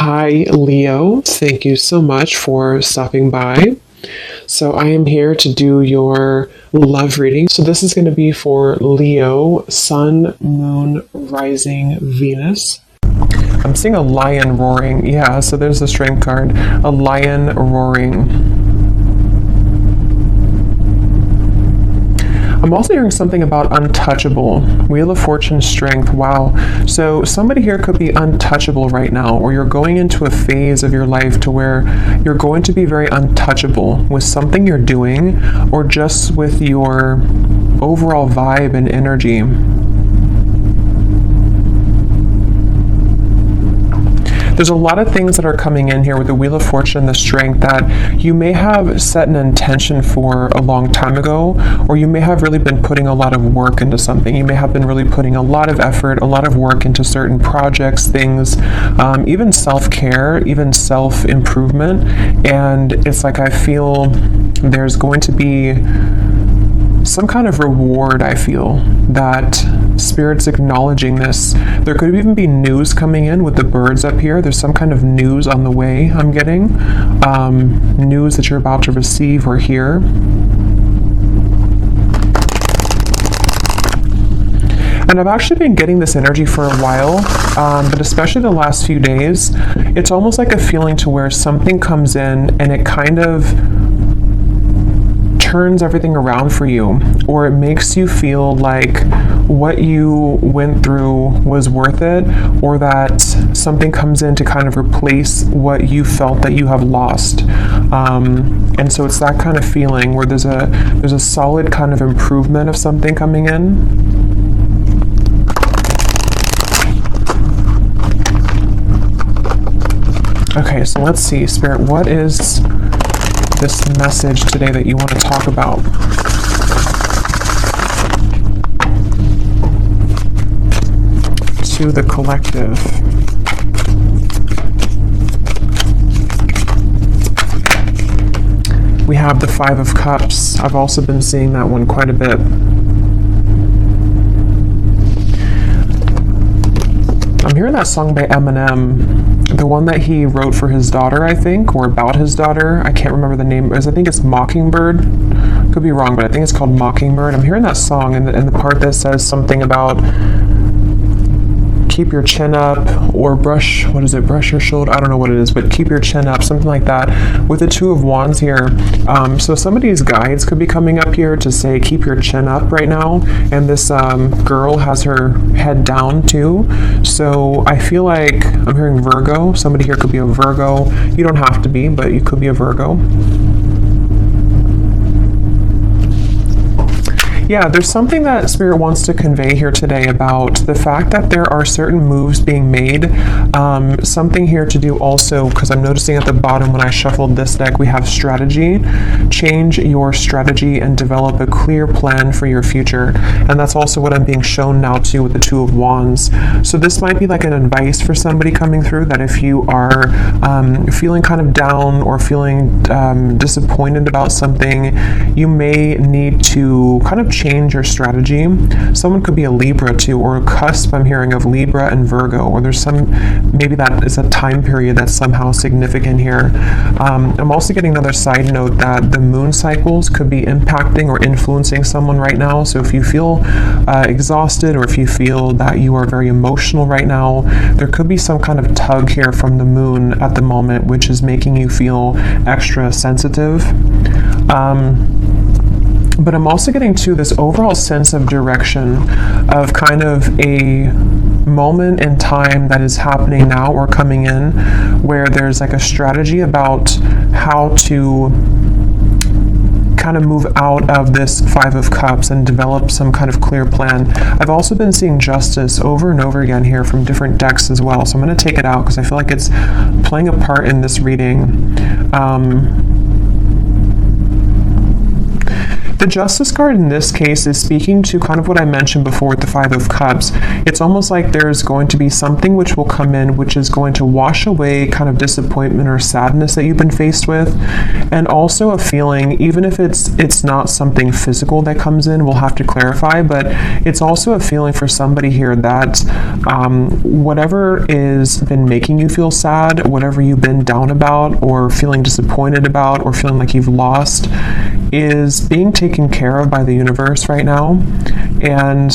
Hi, Leo. Thank you so much for stopping by. So, I am here to do your love reading. So, this is going to be for Leo, Sun, Moon, Rising, Venus. I'm seeing a lion roaring. Yeah, so there's the strength card. A lion roaring. I'm also hearing something about untouchable. Wheel of Fortune, strength. Wow. So somebody here could be untouchable right now, or you're going into a phase of your life to where you're going to be very untouchable with something you're doing, or just with your overall vibe and energy. There's a lot of things that are coming in here with the Wheel of Fortune and the strength that you may have set an intention for a long time ago, or you may have really been putting a lot of work into something. You may have been really putting a lot of effort, a lot of work into certain projects, things, even self-care, even self-improvement. And it's like I feel there's going to be some kind of reward. I feel that Spirit's acknowledging this. There could even be news coming in with the birds up here. There's some kind of news on the way I'm getting. News that you're about to receive or hear. And I've actually been getting this energy for a while, but especially the last few days, it's almost like a feeling to where something comes in and it kind of turns everything around for you, or it makes you feel like what you went through was worth it, or that something comes in to kind of replace what you felt that you have lost. And so it's that kind of feeling where there's a solid kind of improvement of something coming in. Okay, so let's see, Spirit, what is this message today that you want to talk about? To the collective. We have the Five of Cups. I've also been seeing that one quite a bit. I'm hearing that song by Eminem. The one that he wrote for his daughter, I think, or about his daughter. I can't remember the name. I think it's Mockingbird. Could be wrong, but I think it's called Mockingbird. I'm hearing that song, and the part that says something about keep your chin up, or brush your shoulder? I don't know what it is, but keep your chin up, something like that. With the Two of Wands here, so somebody's guides could be coming up here to say keep your chin up right now, and this girl has her head down too. So I feel like I'm hearing Virgo. Somebody here could be a Virgo. You don't have to be, but you could be a Virgo. Yeah, there's something that Spirit wants to convey here today about the fact that there are certain moves being made. Something here to do also, because I'm noticing at the bottom when I shuffled this deck, we have strategy. Change your strategy and develop a clear plan for your future. And that's also what I'm being shown now too with the Two of Wands. So this might be like an advice for somebody coming through, that if you are feeling kind of down or feeling disappointed about something, you may need to kind of change your strategy. Someone could be a Libra too, or a cusp, I'm hearing, of Libra and Virgo, or there's maybe that is a time period that's somehow significant here. I'm also getting another side note that the moon cycles could be impacting or influencing someone right now. So if you feel exhausted, or if you feel that you are very emotional right now, there could be some kind of tug here from the moon at the moment, which is making you feel extra sensitive. But I'm also getting to this overall sense of direction, of kind of a moment in time that is happening now or coming in, where there's like a strategy about how to kind of move out of this Five of Cups and develop some kind of clear plan. I've also been seeing Justice over and over again here from different decks as well. So I'm going to take it out because I feel like it's playing a part in this reading. The Justice card in this case is speaking to kind of what I mentioned before with the Five of Cups. It's almost like there's going to be something which will come in which is going to wash away kind of disappointment or sadness that you've been faced with, and also a feeling, even if it's not something physical that comes in, we'll have to clarify, but it's also a feeling for somebody here that whatever is been making you feel sad, whatever you've been down about or feeling disappointed about or feeling like you've lost, is being taken care of by the universe right now. And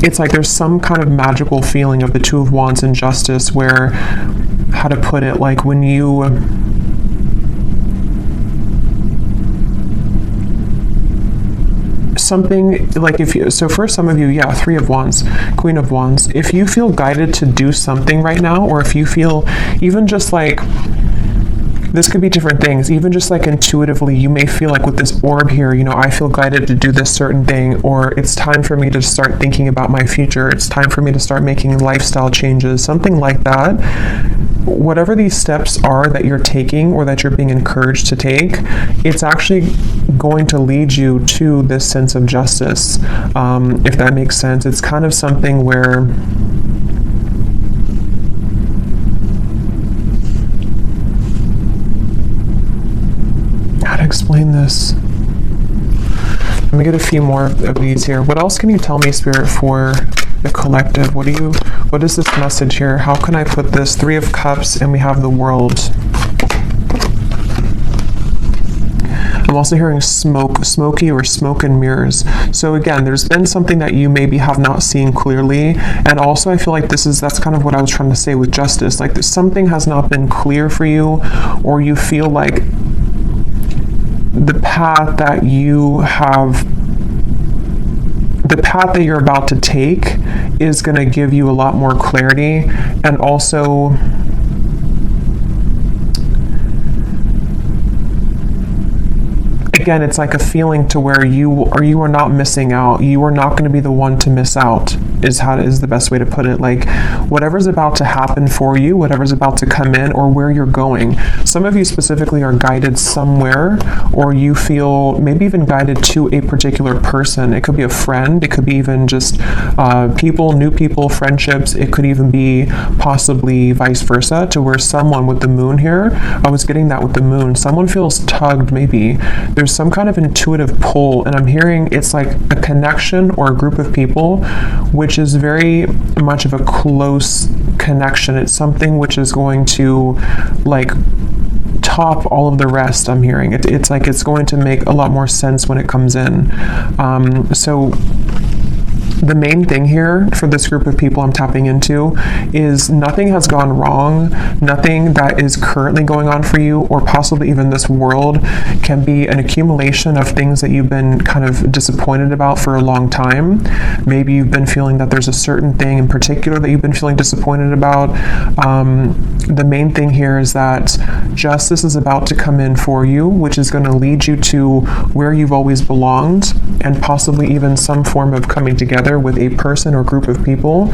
it's like there's some kind of magical feeling of the Two of Wands and Justice where, how to put it, like when you something like if you, so for some of you, yeah, Three of Wands, Queen of Wands, if you feel guided to do something right now, or if you feel even just like, this could be different things, even just like intuitively, you may feel like with this orb here, you know, I feel guided to do this certain thing, or it's time for me to start thinking about my future, it's time for me to start making lifestyle changes, something like that. Whatever these steps are that you're taking or that you're being encouraged to take, it's actually going to lead you to this sense of justice, if that makes sense. It's kind of something where explain this. Let me get a few more of these here. What else can you tell me, Spirit, for the collective? What is this message here? How can I put this? Three of Cups, and we have the World. I'm also hearing smoky or smoke and mirrors. So again, there's been something that you maybe have not seen clearly. And also I feel like that's kind of what I was trying to say with Justice. Like something has not been clear for you, or you feel like the path that you're about to take is going to give you a lot more clarity. And also again, it's like a feeling to where you are not missing out. You are not going to be the one to miss out, is the best way to put it. Like whatever's about to happen for you, whatever's about to come in, or where you're going. Some of you specifically are guided somewhere, or you feel maybe even guided to a particular person. It could be a friend. It could be even just new people, friendships. It could even be possibly vice versa, to where someone with the moon here, I was getting that with the moon, someone feels tugged maybe. There's some kind of intuitive pull, and I'm hearing it's like a connection or a group of people which is very much of a close connection. It's something which is going to like top all of the rest. I'm hearing it's like it's going to make a lot more sense when it comes in. So the main thing here for this group of people I'm tapping into is nothing has gone wrong. Nothing that is currently going on for you, or possibly even this world, can be an accumulation of things that you've been kind of disappointed about for a long time. Maybe you've been feeling that there's a certain thing in particular that you've been feeling disappointed about. The main thing here is that justice is about to come in for you, which is going to lead you to where you've always belonged, and possibly even some form of coming together with a person or group of people,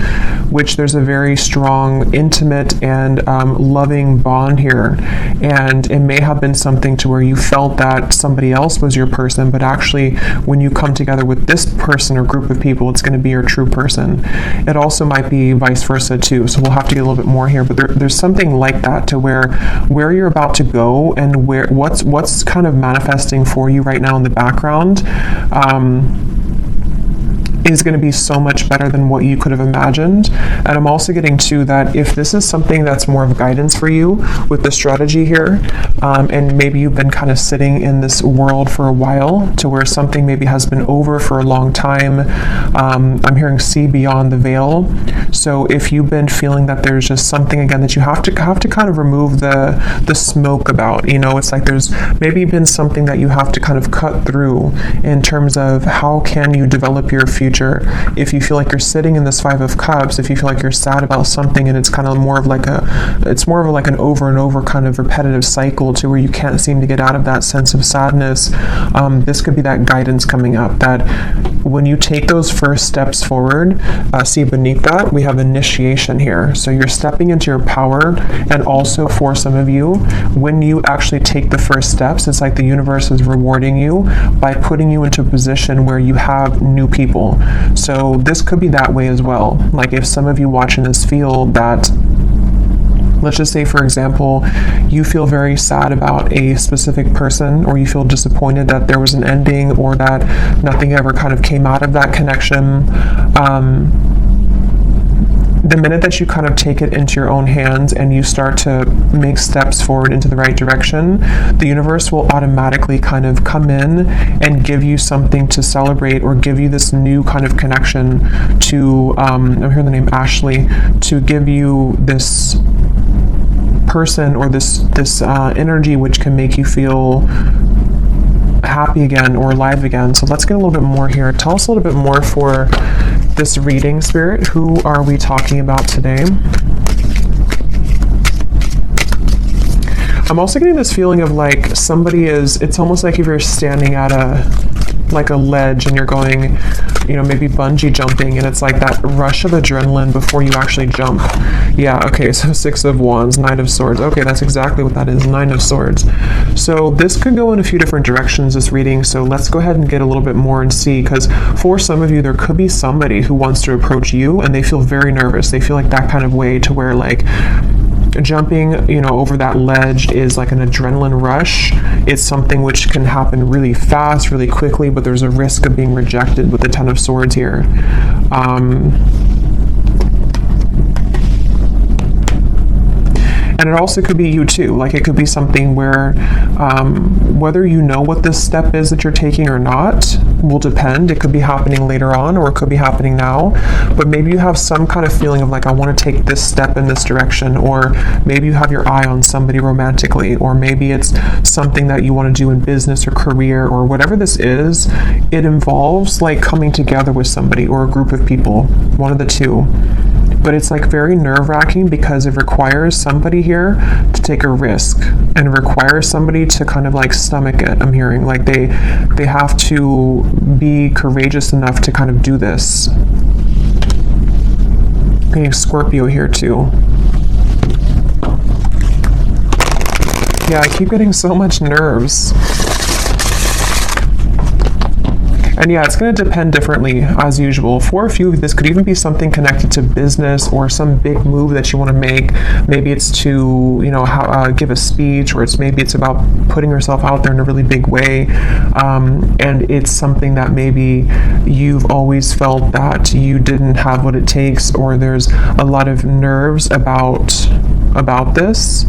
which there's a very strong, intimate, and loving bond here. And it may have been something to where you felt that somebody else was your person, but actually when you come together with this person or group of people, it's going to be your true person. It also might be vice versa too, so we'll have to get a little bit more here, but there's something like that to where you're about to go, and what's kind of manifesting for you right now in the background is going to be so much better than what you could have imagined. And I'm also getting to that if this is something that's more of guidance for you with the strategy here, and maybe you've been kind of sitting in this world for a while, to where something maybe has been over for a long time. I'm hearing see beyond the veil. So if you've been feeling that there's just something again that you have to kind of remove the smoke about, it's like there's maybe been something that you have to kind of cut through in terms of how can you develop your future future. If you feel like you're sitting in this Five of Cups, if you feel like you're sad about something and it's kind of more of like an over and over kind of repetitive cycle to where you can't seem to get out of that sense of sadness, this could be that guidance coming up, that when you take those first steps forward, see beneath that, we have initiation here. So you're stepping into your power, and also for some of you, when you actually take the first steps, it's like the universe is rewarding you by putting you into a position where you have new people. So this could be that way as well. Like if some of you watching this feel that, let's just say, for example, you feel very sad about a specific person, or you feel disappointed that there was an ending or that nothing ever kind of came out of that connection. The minute that you kind of take it into your own hands and you start to make steps forward into the right direction, the universe will automatically kind of come in and give you something to celebrate, or give you this new kind of connection to, I'm hearing the name Ashley, to give you this person or this energy which can make you feel happy again or alive again. So let's get a little bit more here. Tell us a little bit more for this reading, Spirit. Who are we talking about today? I'm also getting this feeling of like somebody is, it's almost like if you're standing at a ledge and you're going, maybe bungee jumping, and it's like that rush of adrenaline before you actually jump. Yeah, okay, so Six of Wands, Knight of Swords. Okay, that's exactly what that is, Nine of Swords. So this could go in a few different directions, this reading, so let's go ahead and get a little bit more and see, because for some of you, there could be somebody who wants to approach you and they feel very nervous. They feel like that kind of way to where like, jumping, over that ledge is like an adrenaline rush. It's something which can happen really fast, really quickly, but there's a risk of being rejected with the Ten of Swords here. And it also could be you too. Like it could be something where whether you know what this step is that you're taking or not will depend. It could be happening later on, or it could be happening now. But maybe you have some kind of feeling of like, I want to take this step in this direction, or maybe you have your eye on somebody romantically, or maybe it's something that you want to do in business or career, or whatever this is. It involves like coming together with somebody or a group of people, one of the two. But it's like very nerve-wracking because it requires somebody here to take a risk, and it requires somebody to kind of like stomach it. I'm hearing like they have to be courageous enough to kind of do this. Getting Scorpio here too. Yeah, I keep getting so much nerves. And yeah, it's going to depend differently as usual. For a few of you, this could even be something connected to business or some big move that you want to make. Maybe it's to, give a speech, or maybe it's about putting yourself out there in a really big way. And it's something that maybe you've always felt that you didn't have what it takes, or there's a lot of nerves about this.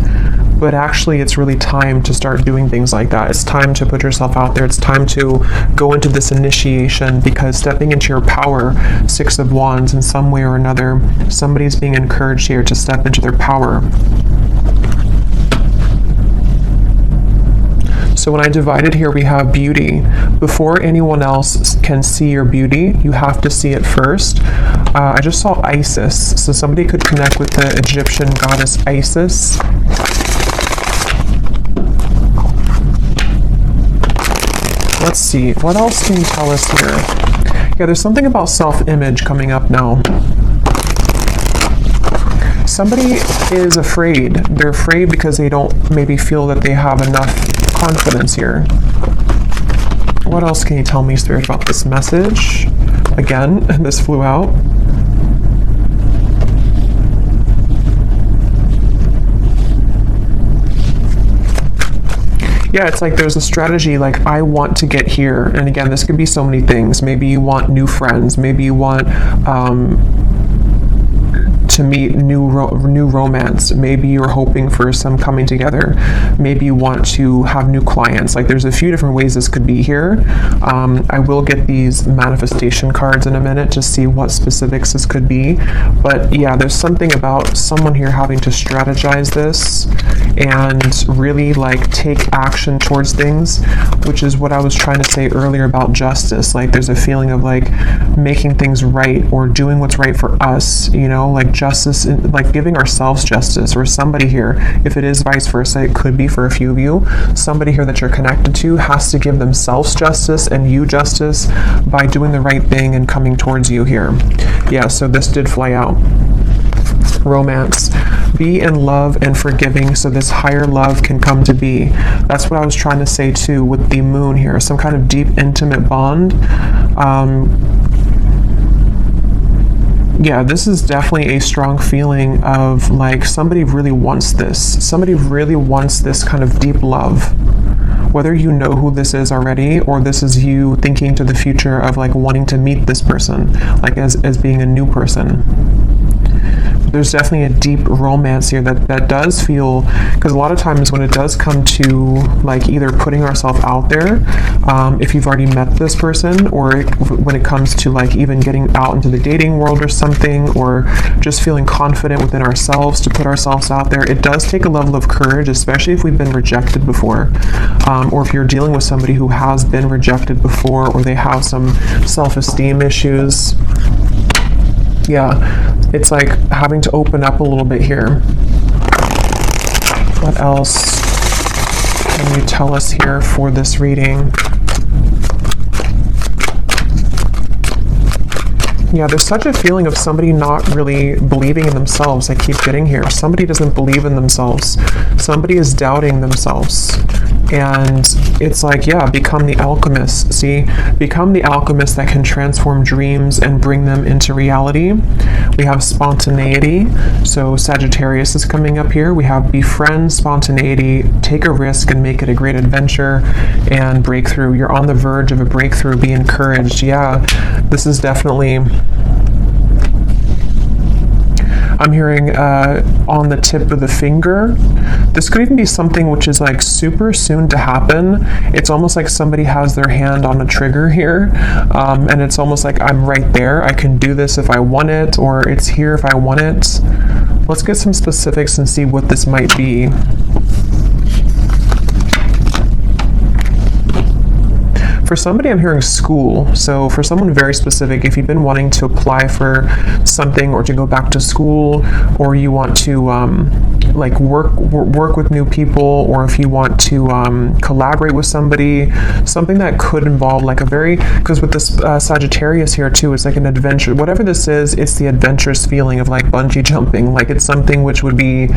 But actually, it's really time to start doing things like that. It's time to put yourself out there. It's time to go into this initiation, because stepping into your power, Six of Wands, in some way or another, somebody's being encouraged here to step into their power. So when I divided here, we have beauty. Before anyone else can see your beauty, you have to see it first. I just saw Isis. So somebody could connect with the Egyptian goddess Isis. Let's see, what else can you tell us here? Yeah, there's something about self-image coming up now. Somebody is afraid. They're afraid because they don't maybe feel that they have enough confidence here. What else can you tell me, Spirit, about this message? Again, this flew out. Yeah, it's like there's a strategy, like I want to get here. And again, this could be so many things. Maybe you want new friends. Maybe you want to meet new romance. Maybe you're hoping for some coming together. Maybe you want to have new clients. Like, there's a few different ways this could be here. I will get these manifestation cards in a minute to see what specifics this could be. But yeah, there's something about someone here having to strategize this and really like take action towards things, which is what I was trying to say earlier about justice. Like, there's a feeling of like making things right or doing what's right for us, you know, like justice, like giving ourselves justice. Or somebody here, if it is vice versa, it could be for a few of you, somebody here that you're connected to has to give themselves justice and you justice by doing the right thing and coming towards you here. Yeah, so this did fly out. Romance. Be in love and forgiving so this higher love can come to be. That's what I was trying to say too with the moon here. Some kind of deep, intimate bond. Yeah, this is definitely a strong feeling of like somebody really wants this. Somebody really wants this kind of deep love. Whether you know who this is already or this is you thinking to the future of like wanting to meet this person, like as being a new person. There's definitely a deep romance here that does feel, because a lot of times when it does come to like either putting ourselves out there, if you've already met this person, or when it comes to like even getting out into the dating world or something, or just feeling confident within ourselves to put ourselves out there, it does take a level of courage, especially if we've been rejected before, or if you're dealing with somebody who has been rejected before, or they have some self-esteem issues. Yeah, it's like having to open up a little bit here. What else can you tell us here for this reading? Yeah, there's such a feeling of somebody not really believing in themselves. I keep getting here. Somebody doesn't believe in themselves. Somebody is doubting themselves. And it's like, yeah, become the alchemist. See, become the alchemist that can transform dreams and bring them into reality. We have spontaneity. So Sagittarius is coming up here. We have befriend spontaneity, take a risk and make it a great adventure, and breakthrough. You're on the verge of a breakthrough. Be encouraged. Yeah, this is definitely... I'm hearing on the tip of the finger. This could even be something which is like super soon to happen. It's almost like somebody has their hand on a trigger here, and it's almost like I'm right there. I can do this if I want it, or it's here if I want it. Let's get some specifics and see what this might be. For somebody, I'm hearing school. So for someone very specific, if you've been wanting to apply for something or to go back to school, or you want to like work with new people, or if you want to collaborate with somebody, something that could involve like a very, because with this Sagittarius here too, it's like an adventure. Whatever this is, it's the adventurous feeling of like bungee jumping. Like it's something which would be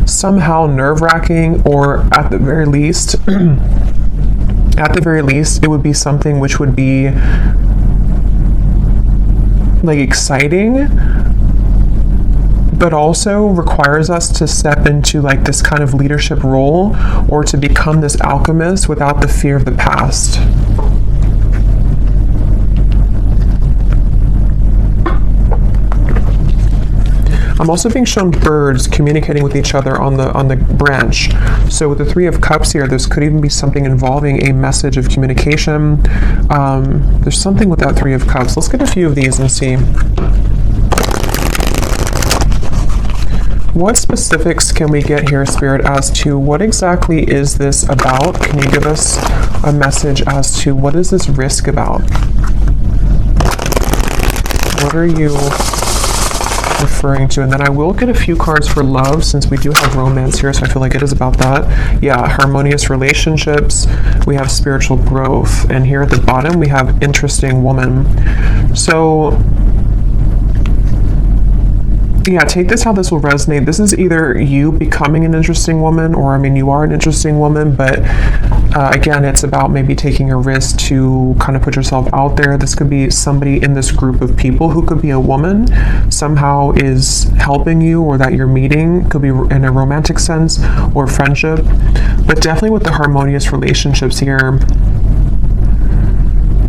somehow nerve-wracking, or at the very least, it would be something which would be like exciting, but also requires us to step into like this kind of leadership role, or to become this alchemist without the fear of the past. I'm also being shown birds communicating with each other on the branch. So with the Three of Cups here, this could even be something involving a message of communication. There's something with that Three of Cups. Let's get a few of these and see. What specifics can we get here, Spirit, as to what exactly is this about? Can you give us a message as to what is this risk about? What are you referring to? And then I will get a few cards for love, since we do have romance here, so I feel like it is about that. Yeah, harmonious relationships. We have spiritual growth, and here at the bottom we have interesting woman. So yeah, take this how this will resonate. This is either you becoming an interesting woman, or I mean, you are an interesting woman, but again, it's about maybe taking a risk to kind of put yourself out there. This could be somebody in this group of people who could be a woman, somehow is helping you, or that you're meeting. It could be in a romantic sense or friendship, but definitely with the harmonious relationships here.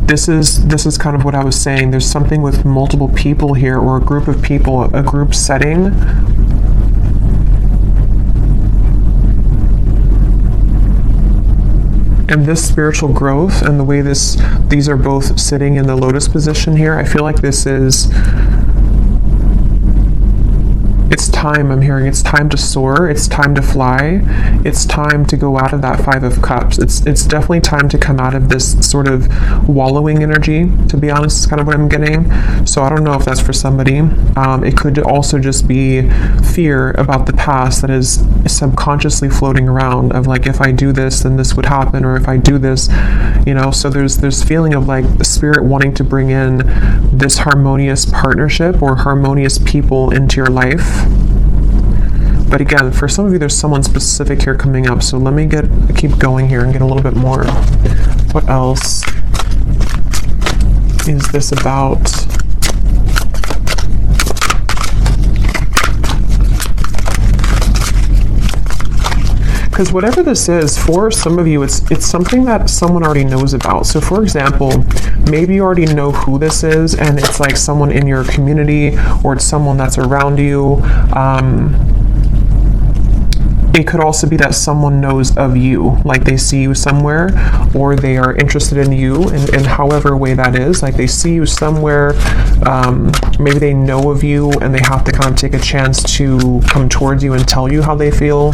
this is kind of what I was saying. There's something with multiple people here, or a group of people, a group setting. And this spiritual growth and the way these are both sitting in the lotus position here, I feel like this is, it's time. I'm hearing it's time to soar. It's time to fly. It's time to go out of that Five of Cups. It's definitely time to come out of this sort of wallowing energy, to be honest, is kind of what I'm getting. So I don't know if that's for somebody. It could also just be fear about the past that is subconsciously floating around, of like, if I do this, then this would happen, or if I do this, you know. So there's feeling of like the spirit wanting to bring in this harmonious partnership or harmonious people into your life. But again, for some of you, there's someone specific here coming up. So let me keep going here and get a little bit more. What else is this about? Because whatever this is, for some of you, it's something that someone already knows about. So for example, maybe you already know who this is, and it's like someone in your community, or it's someone that's around you. It could also be that someone knows of you, like they see you somewhere, or they are interested in you in however way that is. Like they see you somewhere, maybe they know of you, and they have to kind of take a chance to come towards you and tell you how they feel.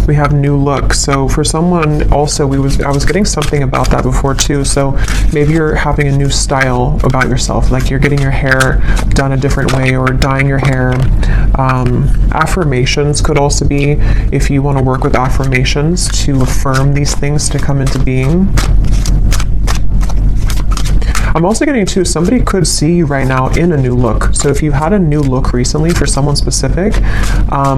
We have new look. So for someone also, I was getting something about that before too. So maybe you're having a new style about yourself, like you're getting your hair done a different way, or dyeing your hair. Affirmations could also be, if you want to work with affirmations to affirm these things to come into being. I'm also getting too, somebody could see you right now in a new look. So if you had a new look recently for someone specific,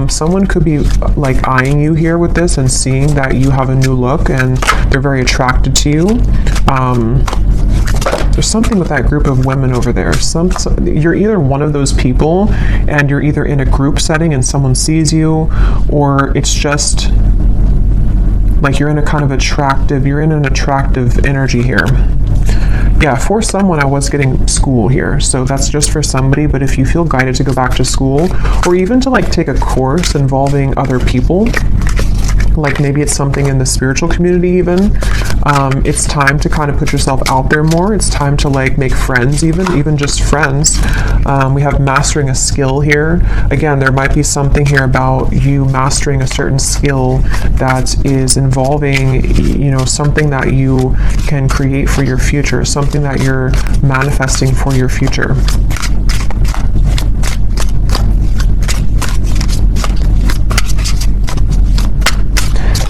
someone could be like eyeing you here with this and seeing that you have a new look and they're very attracted to you. There's something with that group of women over there. You're either one of those people, and you're either in a group setting and someone sees you, or it's just like you're in an attractive energy here. Yeah, for someone, I was getting school here, so that's just for somebody. But if you feel guided to go back to school, or even to like take a course involving other people, like maybe it's something in the spiritual community even, it's time to kind of put yourself out there more. It's time to like make friends, even just friends. We have mastering a skill here. Again, there might be something here about you mastering a certain skill that is involving, you know, something that you can create for your future, something that you're manifesting for your future.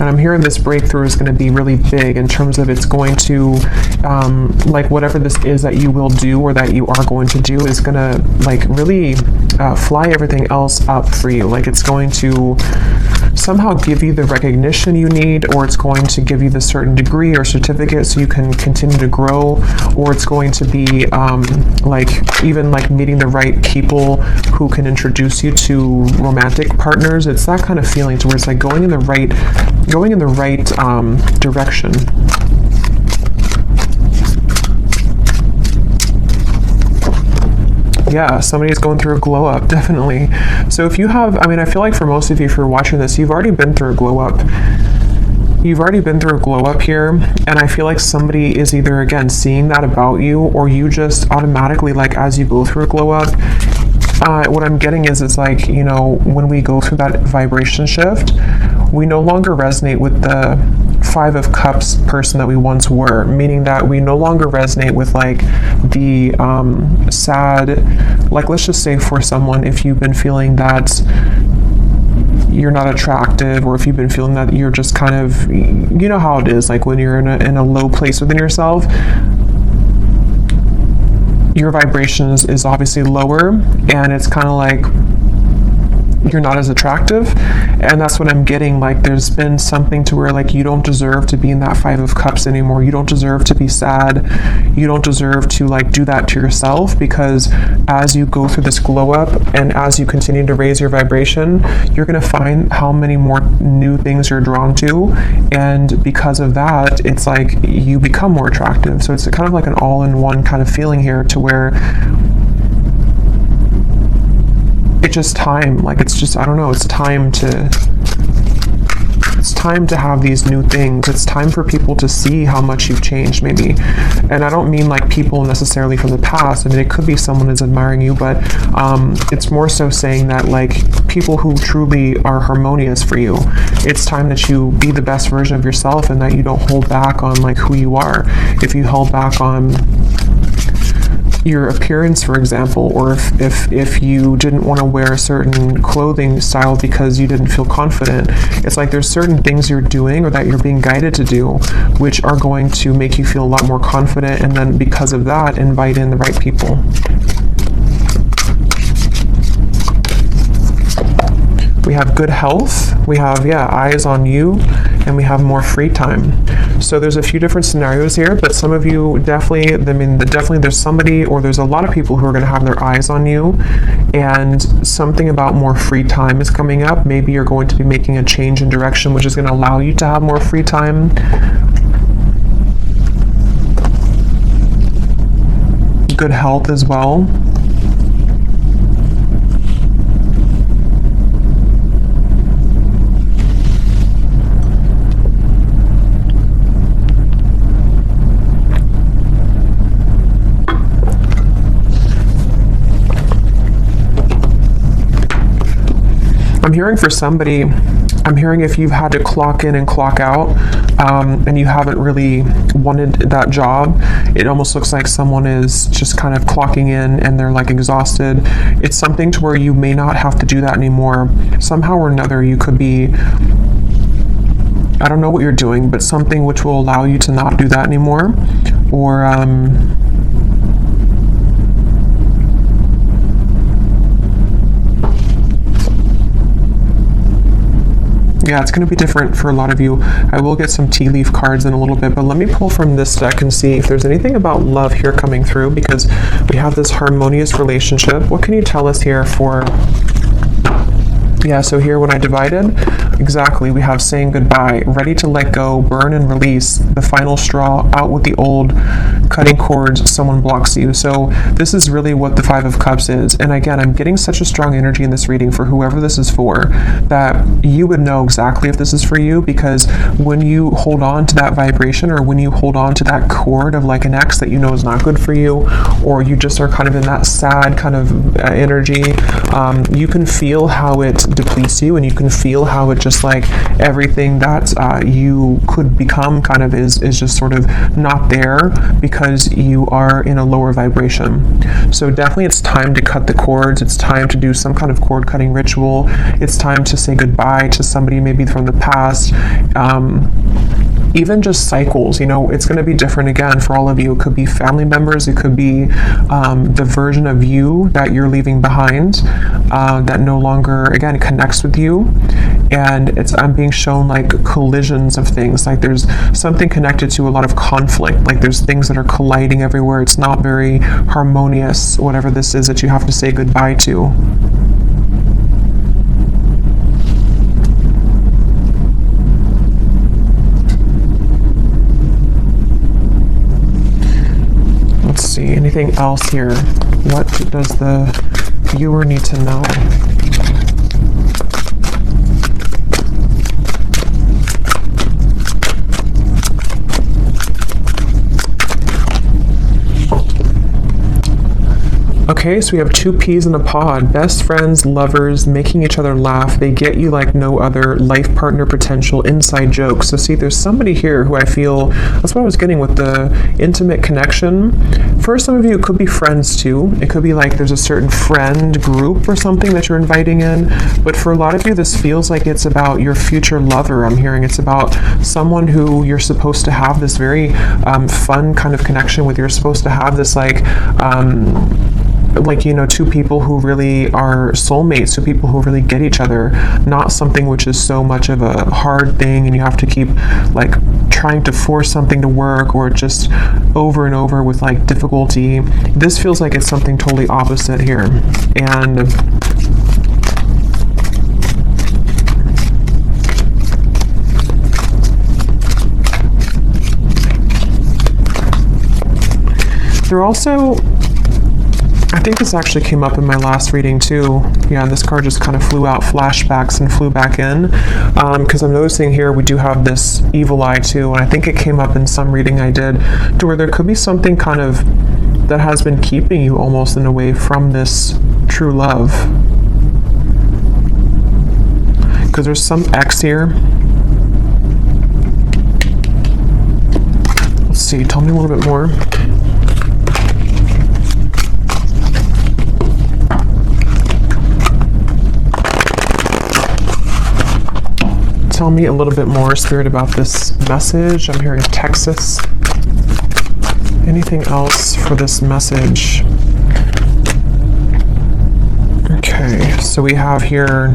And I'm hearing this breakthrough is going to be really big in terms of it's going to, like whatever this is that you will do or that you are going to do is going to like really fly everything else up for you. Like it's going to somehow give you the recognition you need, or it's going to give you the certain degree or certificate so you can continue to grow, or it's going to be like even like meeting the right people who can introduce you to romantic partners. It's that kind of feeling to where it's like going in the right direction. Yeah, somebody's going through a glow up, definitely. So if you have, I mean, I feel like for most of you, if you're watching this, you've already been through a glow up. You've already been through a glow up here, and I feel like somebody is either, again, seeing that about you, or you just automatically, like, as you go through a glow up, what I'm getting is, it's like, you know, when we go through that vibration shift, we no longer resonate with the Five of Cups person that we once were, meaning that we no longer resonate with like the sad, like let's just say for someone, if you've been feeling that you're not attractive, or if you've been feeling that you're just kind of, you know how it is, like when you're in a low place within yourself, your vibration is obviously lower, and it's kind of like you're not as attractive. And that's what I'm getting. Like, there's been something to where, like, you don't deserve to be in that Five of Cups anymore. You don't deserve to be sad. You don't deserve to, like, do that to yourself, because as you go through this glow up and as you continue to raise your vibration, you're going to find how many more new things you're drawn to. And because of that, it's like you become more attractive. So it's kind of like an all-in-one kind of feeling here, to where it's just time. Like, it's just, I don't know, it's time to have these new things. It's time for people to see how much you've changed, maybe. And I don't mean like people necessarily from the past. I mean, it could be someone is admiring you, but it's more so saying that, like, people who truly are harmonious for you, it's time that you be the best version of yourself, and that you don't hold back on, like, who you are. If you held back on your appearance, for example, or if you didn't want to wear a certain clothing style because you didn't feel confident, it's like there's certain things you're doing or that you're being guided to do which are going to make you feel a lot more confident, and then because of that, invite in the right people. We have good health, we have, eyes on you, and we have more free time. So there's a few different scenarios here, but some of you definitely, definitely there's somebody, or there's a lot of people who are going to have their eyes on you, and something about more free time is coming up. Maybe you're going to be making a change in direction, which is going to allow you to have more free time. Good health as well. I'm hearing for somebody, I'm hearing if you've had to clock in and clock out, and you haven't really wanted that job, it almost looks like someone is just kind of clocking in and they're like exhausted. It's something to where you may not have to do that anymore. Somehow or another, you could be, I don't know what you're doing, but something which will allow you to not do that anymore. Or, yeah, it's going to be different for a lot of you. I will get some tea leaf cards in a little bit, but let me pull from this deck and see if there's anything about love here coming through, because we have this harmonious relationship. What can you tell us here for... Yeah, so here when I divided, exactly, we have saying goodbye, ready to let go, burn and release, the final straw, out with the old, cutting cords, someone blocks you. So this is really what the Five of Cups is. And again, I'm getting such a strong energy in this reading for whoever this is for, that you would know exactly if this is for you, because when you hold on to that vibration, or when you hold on to that cord of like an ex that you know is not good for you, or you just are kind of in that sad kind of energy, you can feel how it depletes you, and you can feel how it just like everything that you could become kind of is just sort of not there, because you are in a lower vibration. So definitely it's time to cut the cords. It's time to do some kind of cord cutting ritual. It's time to say goodbye to somebody maybe from the past. Even just cycles, you know, it's going to be different again for all of you. It could be family members, it could be the version of you that you're leaving behind that no longer, again, connects with you. And I'm being shown like collisions of things, like there's something connected to a lot of conflict, like there's things that are colliding everywhere. It's not very harmonious, whatever this is that you have to say goodbye to. Let's see, anything else here? What does the viewer need to know? Okay, so we have two peas in a pod. Best friends, lovers, making each other laugh. They get you like no other. Life partner potential, inside jokes. So see, there's somebody here who I feel, that's what I was getting with the intimate connection. For some of you, it could be friends too. It could be like there's a certain friend group or something that you're inviting in. But for a lot of you, this feels like it's about your future lover. I'm hearing it's about someone who you're supposed to have this very fun kind of connection with. You're supposed to have this like... like, you know, two people who really are soulmates, two people who really get each other, not something which is so much of a hard thing and you have to keep like trying to force something to work, or just over and over with like difficulty. This feels like it's something totally opposite here. And they're also, I think this actually came up in my last reading too. Yeah, and this card just kind of flew out, flashbacks, and flew back in. Because I'm noticing here we do have this evil eye too, and I think it came up in some reading I did, to where there could be something kind of that has been keeping you almost in a way from this true love. Because there's some X here. Let's see, tell me a little bit more. Tell me a little bit more, Spirit, about this message. I'm hearing Texas. Anything else for this message? Okay, so we have here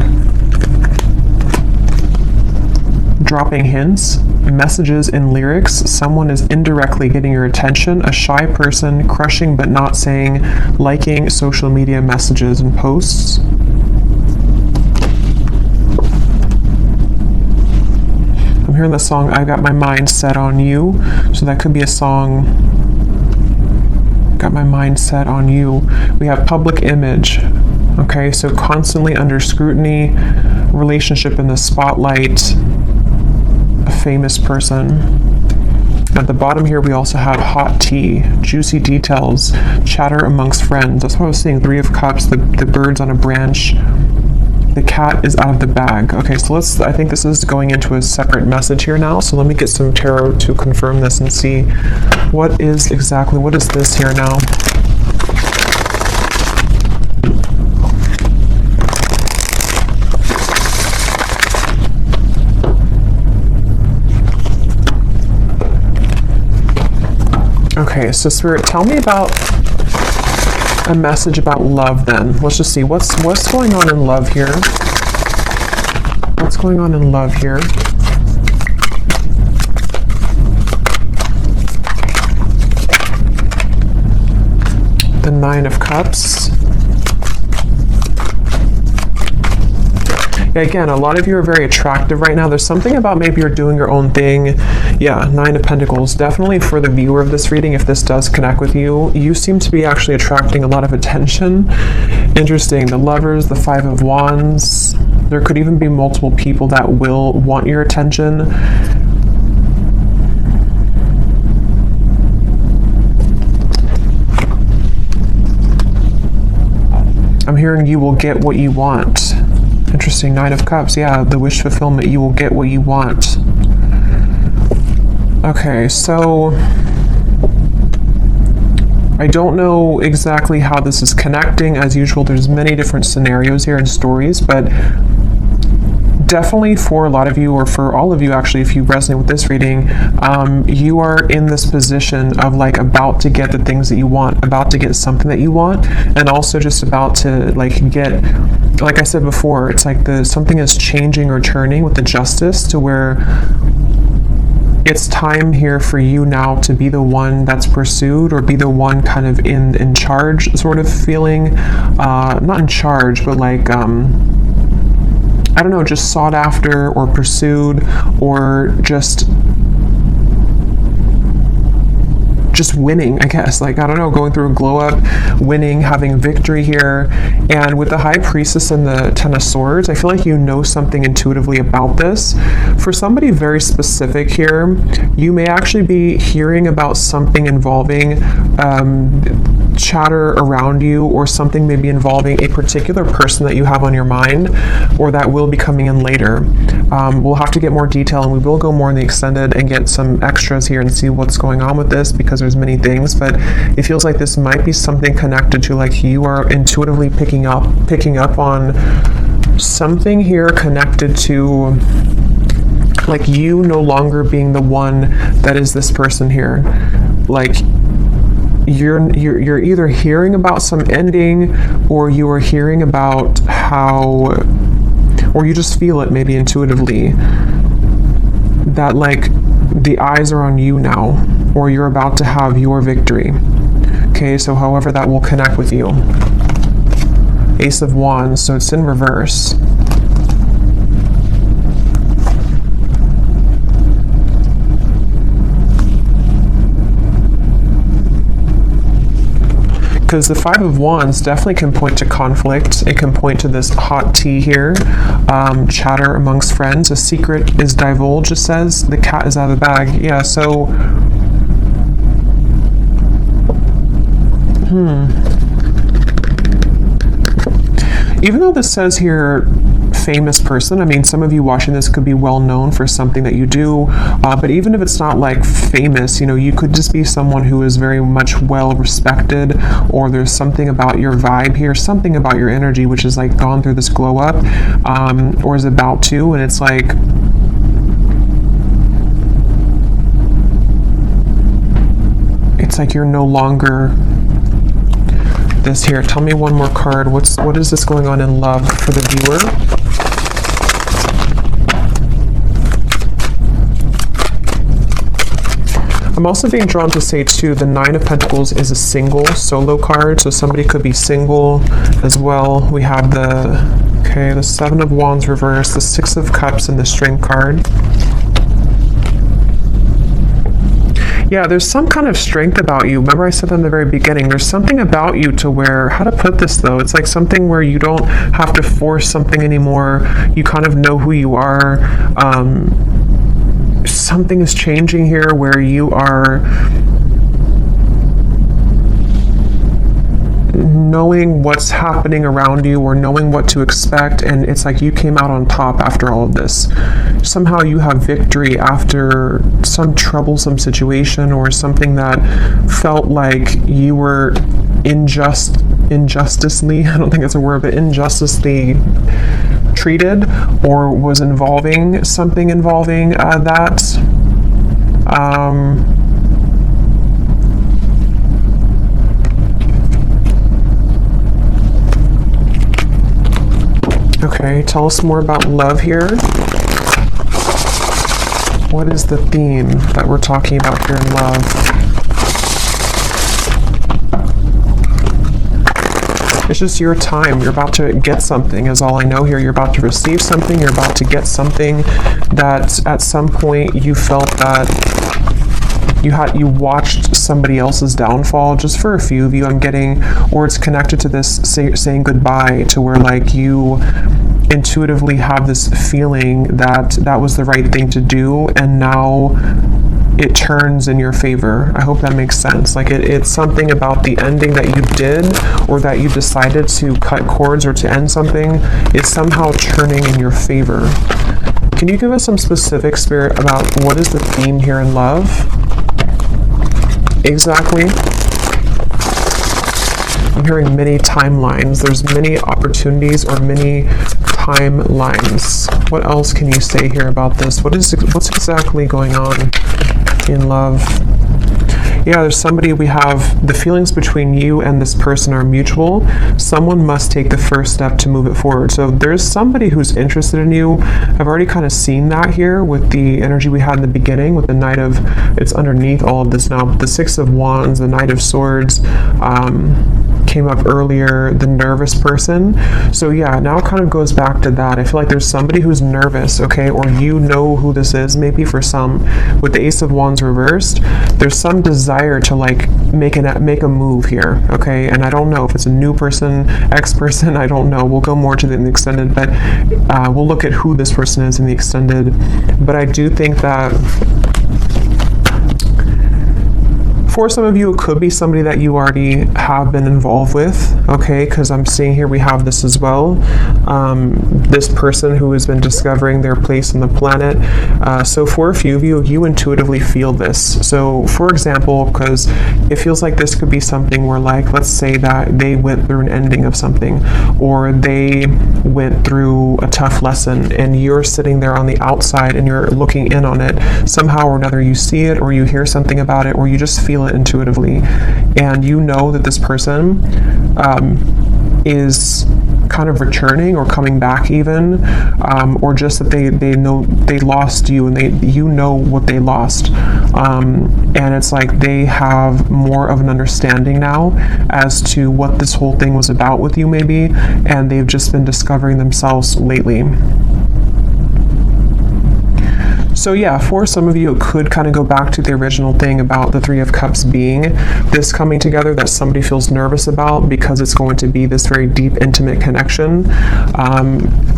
dropping hints, messages in lyrics. Someone is indirectly getting your attention. A shy person, crushing but not saying, liking social media messages and posts. I'm hearing the song, I Got My Mind Set on You. So that could be a song, Got My Mind Set on You. We have public image. Okay, so constantly under scrutiny, relationship in the spotlight, a famous person. At the bottom here, we also have hot tea, juicy details, chatter amongst friends. That's what I was saying, 3 of Cups, the birds on a branch. The cat is out of the bag. Okay, so I think this is going into a separate message here now. So let me get some tarot to confirm this and see what is this here now? Okay, so Spirit, tell me about a message about love then. Let's just see what's going on in love here. What's going on in love here? The 9 of Cups. Yeah, again, a lot of you are very attractive right now. There's something about maybe you're doing your own thing. Yeah, 9 of Pentacles. Definitely for the viewer of this reading, if this does connect with you, you seem to be actually attracting a lot of attention. Interesting. The Lovers, the 5 of Wands. There could even be multiple people that will want your attention. I'm hearing you will get what you want. Interesting, 9 of Cups. Yeah, the wish fulfillment. You will get what you want. Okay, so I don't know exactly how this is connecting. As usual, there's many different scenarios here and stories, but definitely for a lot of you, or for all of you actually, if you resonate with this reading, you are in this position of like about to get the things that you want, about to get something that you want, and also just about to like get, like I said before, it's like something is changing or turning with the Justice, to where it's time here for you now to be the one that's pursued, or be the one kind of in charge sort of feeling, not in charge, but like I don't know, just sought after or pursued, or just winning, I guess. Like, I don't know, going through a glow up, winning, having victory here. And with the High Priestess and the 10 of Swords, I feel like you know something intuitively about this. For somebody very specific here, you may actually be hearing about something involving chatter around you, or something maybe involving a particular person that you have on your mind, or that will be coming in later. We'll have to get more detail, and we will go more in the extended and get some extras here and see what's going on with this, because there's many things, but it feels like this might be something connected to, like, you are intuitively picking up on something here connected to, like, you no longer being the one that is this person here. Like, you're either hearing about some ending, or you are hearing about how, or you just feel it maybe intuitively, that like the eyes are on you now, or you're about to have your victory. Okay, so however that will connect with you. Ace of Wands, so it's in reverse. Because the Five of Wands definitely can point to conflict. It can point to this hot tea here, chatter amongst friends. A secret is divulged, it says. The cat is out of the bag. Yeah, so... Even though this says here, famous person, I mean, some of you watching this could be well known for something that you do, but even if it's not like famous, you know, you could just be someone who is very much well respected, or there's something about your vibe here, something about your energy which is like gone through this glow up, or is about to, and it's like, you're no longer this here. Tell me one more card. What is this going on in love for the viewer? I'm also being drawn to say too, the Nine of Pentacles is a single solo card, so somebody could be single as well. We have the Seven of Wands reverse, the Six of Cups, and the Strength card. Yeah, there's some kind of strength about you. Remember I said that in the very beginning, there's something about you to where, how to put this though, it's like something where you don't have to force something anymore. You kind of know who you are. Something is changing here where you are knowing what's happening around you, or knowing what to expect, and it's like you came out on top after all of this. Somehow you have victory after some troublesome situation, or something that felt like you were injusticely, I don't think it's a word, but injusticely treated, or was involving something involving that. Okay, tell us more about love here. What is the theme that we're talking about here in love? It's just your time. You're about to get something, is all I know here. You're about to receive something. You're about to get something that at some point you felt that you watched somebody else's downfall. Just for a few of you, I'm getting, or it's connected to this saying goodbye, to where like you intuitively have this feeling that that was the right thing to do, and now it turns in your favor. I hope that makes sense. Like it's something about the ending that you did, or that you decided to cut cords or to end something, is somehow turning in your favor. Can you give us some specific, Spirit, about what is the theme here in love? Exactly. I'm hearing many timelines. There's many opportunities, or many timelines. What else can you say here about this? What's exactly going on in love? Yeah, there's somebody, we have the feelings between you and this person are mutual. Someone must take the first step to move it forward. So there's somebody who's interested in you. I've already kind of seen that here with the energy we had in the beginning with the Knight of, it's underneath all of this now, the Six of Wands, the Knight of Swords, came up earlier, the nervous person. So yeah, now it kind of goes back to that. I feel like there's somebody who's nervous, okay, or you know who this is, maybe for some. With the Ace of Wands reversed, there's some desire to like make a move here, okay? And I don't know if it's a new person, ex-person, I don't know. We'll go more to the extended, but we'll look at who this person is in the extended. But I do think that for some of you, it could be somebody that you already have been involved with, okay? Because I'm seeing here we have this as well. This person who has been discovering their place on the planet. So for a few of you, you intuitively feel this. So for example, because it feels like this could be something where, like, let's say that they went through an ending of something, or they went through a tough lesson, and you're sitting there on the outside and you're looking in on it. Somehow or another, you see it, or you hear something about it, or you just feel feel it intuitively. And you know that this person is kind of returning or coming back even, or just that they know they lost you, and you know what they lost, and it's like they have more of an understanding now as to what this whole thing was about with you maybe, and they've just been discovering themselves lately. So yeah, for some of you, it could kind of go back to the original thing about the Three of Cups being this coming together that somebody feels nervous about, because it's going to be this very deep, intimate connection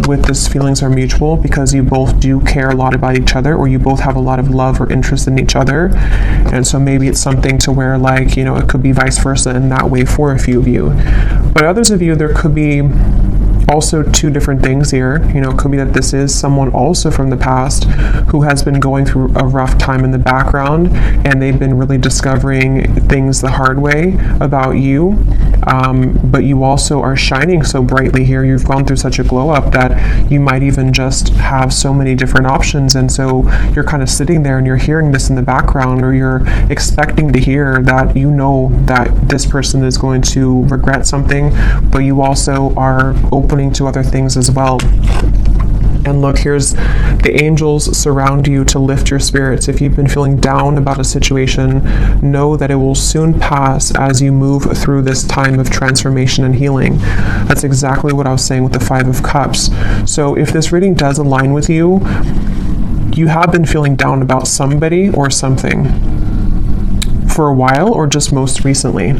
with this feelings are mutual, because you both do care a lot about each other, or you both have a lot of love or interest in each other. And so maybe it's something to where, like, you know, it could be vice versa in that way for a few of you. But others of you, there could be also two different things here. You know, it could be that this is someone also from the past who has been going through a rough time in the background, and they've been really discovering things the hard way about you. But you also are shining so brightly here. You've gone through such a glow up that you might even just have so many different options. And so you're kind of sitting there and you're hearing this in the background, or you're expecting to hear that you know that this person is going to regret something, but you also are opening to other things as well. And look, here's the angels surround you to lift your spirits. If you've been feeling down about a situation, know that it will soon pass as you move through this time of transformation and healing. That's exactly what I was saying with the Five of Cups. So if this reading does align with you, you have been feeling down about somebody or something for a while, or just most recently,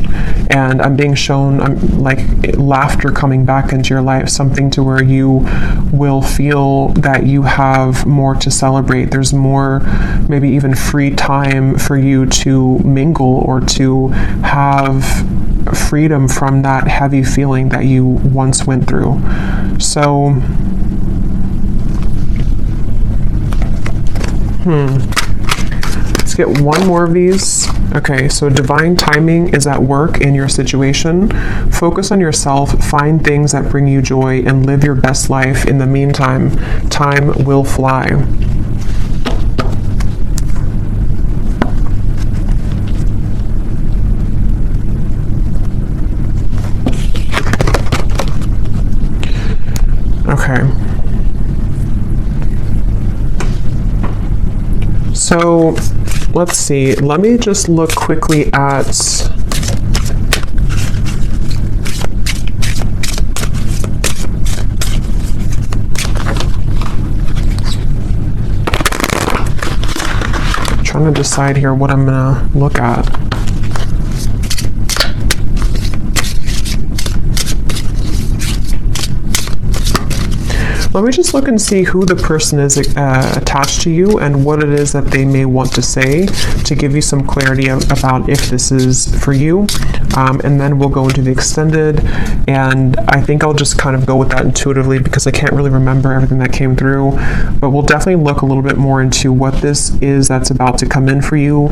and I'm being shown like laughter coming back into your life, something to where you will feel that you have more to celebrate. There's more, maybe even free time for you to mingle or to have freedom from that heavy feeling that you once went through. So let's get one more of these. Okay, so divine timing is at work in your situation. Focus on yourself, find things that bring you joy, and live your best life. In the meantime, time will fly. Okay. So let's see, let me just look quickly at trying to decide here what I'm gonna look at. Let me just look and see who the person is attached to you and what it is that they may want to say, to give you some clarity about if this is for you. And then we'll go into the extended, and I think I'll just kind of go with that intuitively because I can't really remember everything that came through. But we'll definitely look a little bit more into what this is that's about to come in for you.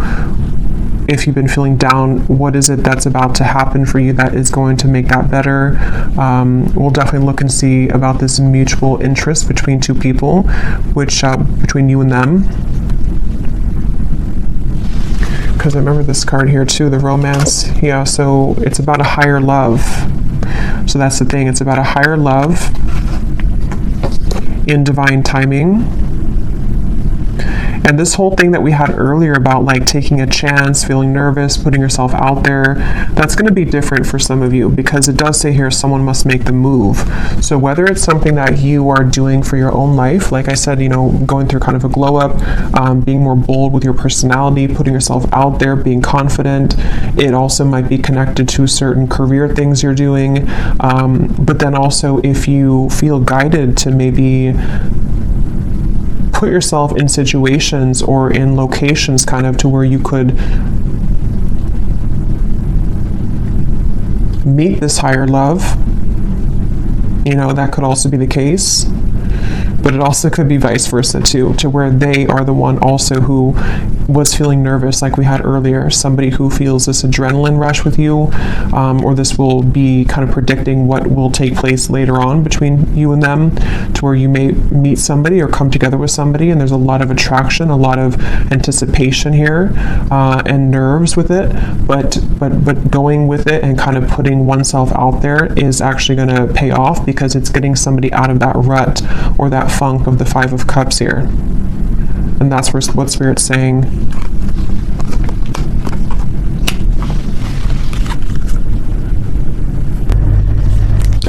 If you've been feeling down, what is it that's about to happen for you that is going to make that better? We'll definitely look and see about this mutual interest between two people, which between you and them. Because I remember this card here too, the romance. Yeah, so it's about a higher love. So that's the thing, it's about a higher love in divine timing. And this whole thing that we had earlier about like taking a chance, feeling nervous, putting yourself out there, that's going to be different for some of you, because it does say here someone must make the move. So whether it's something that you are doing for your own life, like I said, you know, going through kind of a glow up, being more bold with your personality, putting yourself out there, being confident. It also might be connected to certain career things you're doing. But then also if you feel guided to maybe put yourself in situations or in locations kind of to where you could meet this higher love, you know, that could also be the case. But it also could be vice versa too, to where they are the one also who was feeling nervous like we had earlier, somebody who feels this adrenaline rush with you, or this will be kind of predicting what will take place later on between you and them, to where you may meet somebody or come together with somebody and there's a lot of attraction, a lot of anticipation here, and nerves with it, but going with it and kind of putting oneself out there is actually going to pay off, because it's getting somebody out of that rut or that funk of the Five of Cups here. And that's what Spirit's saying.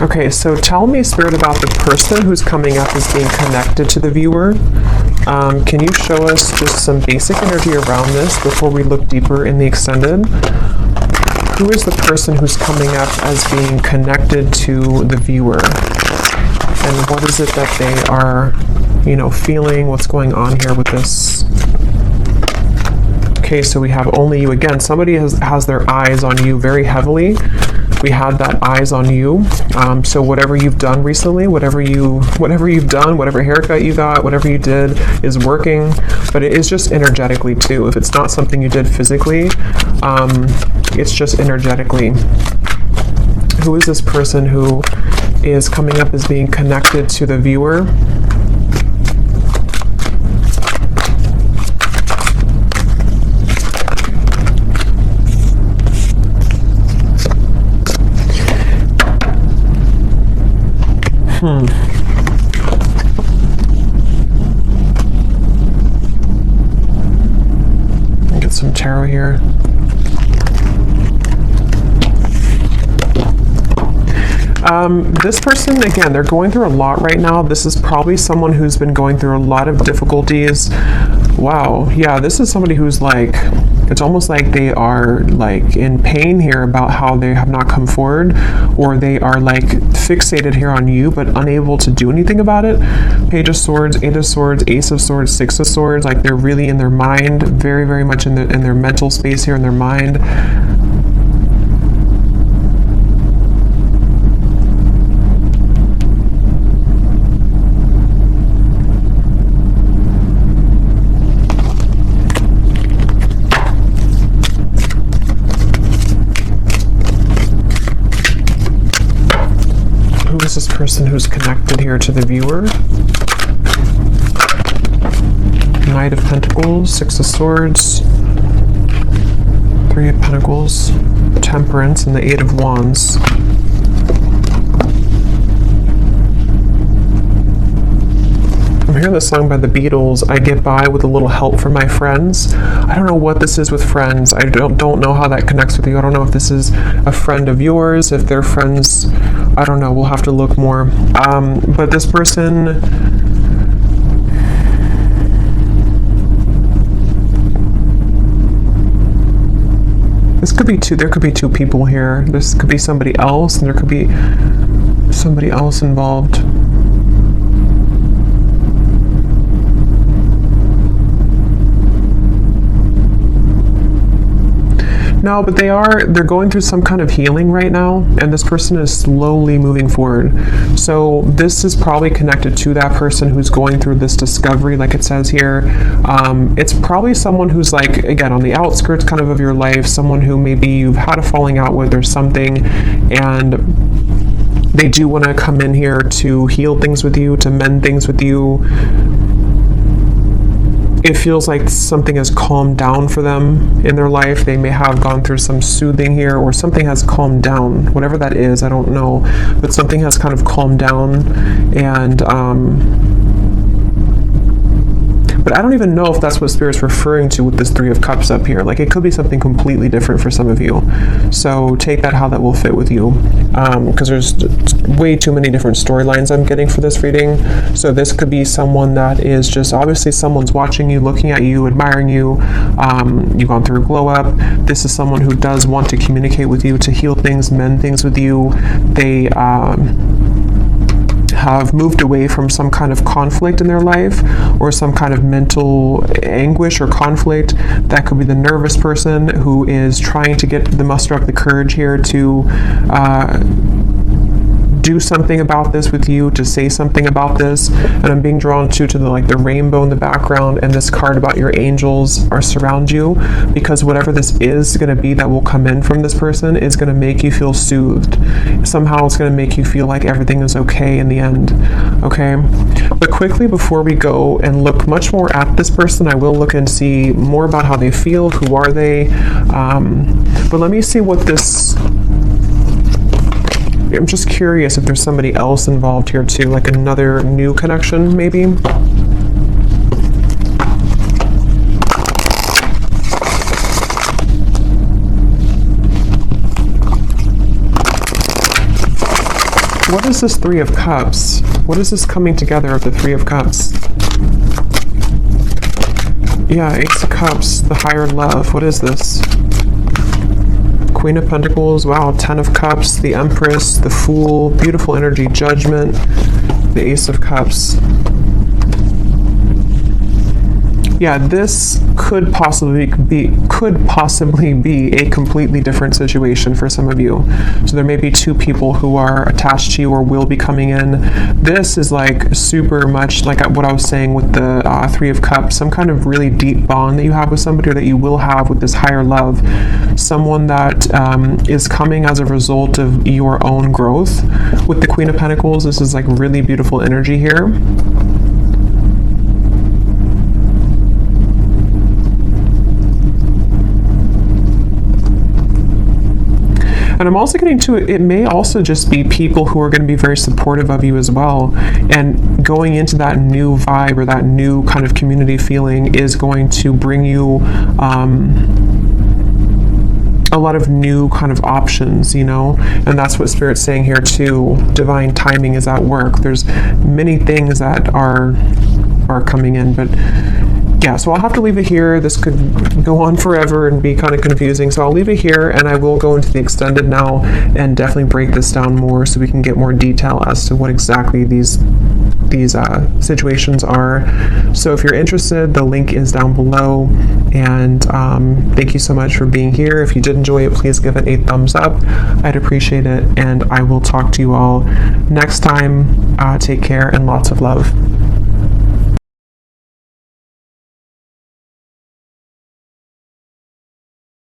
Okay, so tell me, Spirit, about the person who's coming up as being connected to the viewer. Can you show us just some basic energy around this before we look deeper in the extended? Who is the person who's coming up as being connected to the viewer? And what is it that they are, feeling? What's going on here with this? Okay, so we have only you again. Somebody has their eyes on you very heavily. We had that eyes on you. So whatever you've done recently, whatever you've done, whatever haircut you got, whatever you did is working, but it is just energetically too. If it's not something you did physically, it's just energetically. Who is this person who is coming up as being connected to the viewer? Get some tarot here. This person, again, they're going through a lot right now. This is probably someone who's been going through a lot of difficulties. Wow, yeah, this is somebody who's like, it's almost like they are like in pain here about how they have not come forward, or they are like fixated here on you but unable to do anything about it. Page of Swords, Eight of Swords, Ace of Swords, Six of Swords, like they're really in their mind, very, very much in their mental space here, in their mind. This person who's connected here to the viewer. Knight of Pentacles, Six of Swords, Three of Pentacles, Temperance, and the Eight of Wands. I'm hearing this song by the Beatles, I Get By With a Little Help from My Friends. I don't know what this is with friends. I don't know how that connects with you. I don't know if this is a friend of yours, if they're friends. I don't know. We'll have to look more. But this person, this could be two. There could be two people here. This could be somebody else, and there could be somebody else involved. No, but they're going through some kind of healing right now, and this person is slowly moving forward. So this is probably connected to that person who's going through this discovery, like it says here. It's probably someone who's like, again, on the outskirts kind of your life, someone who maybe you've had a falling out with or something, and they do want to come in here to heal things with you, to mend things with you. It feels like something has calmed down for them in their life. They may have gone through some soothing here, or something has calmed down. Whatever that is, I don't know. But something has kind of calmed down, and but I don't even know if that's what Spirit's referring to with this Three of Cups up here. Like, it could be something completely different for some of you. So take that how that will fit with you. Because there's way too many different storylines I'm getting for this reading. So this could be someone that is just, obviously someone's watching you, looking at you, admiring you. You've gone through a glow up. This is someone who does want to communicate with you, to heal things, mend things with you. They have moved away from some kind of conflict in their life, or some kind of mental anguish or conflict. That could be the nervous person who is trying to muster up the courage here to do something about this with you, to say something about this. And I'm being drawn to the like the rainbow in the background, and this card about your angels are surround you, because whatever this is going to be that will come in from this person is going to make you feel soothed. Somehow it's going to make you feel like everything is okay in the end. Okay, but quickly before we go and look much more at this person, I will look and see more about how they feel. Who are they? But let me see what this. I'm just curious if there's somebody else involved here too, like another new connection maybe. What is this Three of Cups? What is this coming together of the Three of Cups? Yeah, Ace of Cups, the higher love. What is this? Queen of Pentacles, wow, Ten of Cups, the Empress, the Fool, beautiful energy, Judgment, the Ace of Cups. Yeah, this could possibly be a completely different situation for some of you. So there may be two people who are attached to you or will be coming in. This is like super much like what I was saying with the Three of Cups, some kind of really deep bond that you have with somebody, or that you will have with this higher love. Someone that is coming as a result of your own growth. With the Queen of Pentacles, this is like really beautiful energy here. And I'm also getting to it may also just be people who are going to be very supportive of you as well. And going into that new vibe or that new kind of community feeling is going to bring you a lot of new kind of options, you know, and that's what Spirit's saying here too. Divine timing is at work. There's many things that are coming in, but yeah, so I'll have to leave it here. This could go on forever and be kind of confusing, so I'll leave it here, and I will go into the extended now and definitely break this down more so we can get more detail as to what exactly these situations are. So if you're interested, the link is down below, and thank you so much for being here. If you did enjoy it, please give it a thumbs up. I'd appreciate it, and I will talk to you all next time. Take care and lots of love.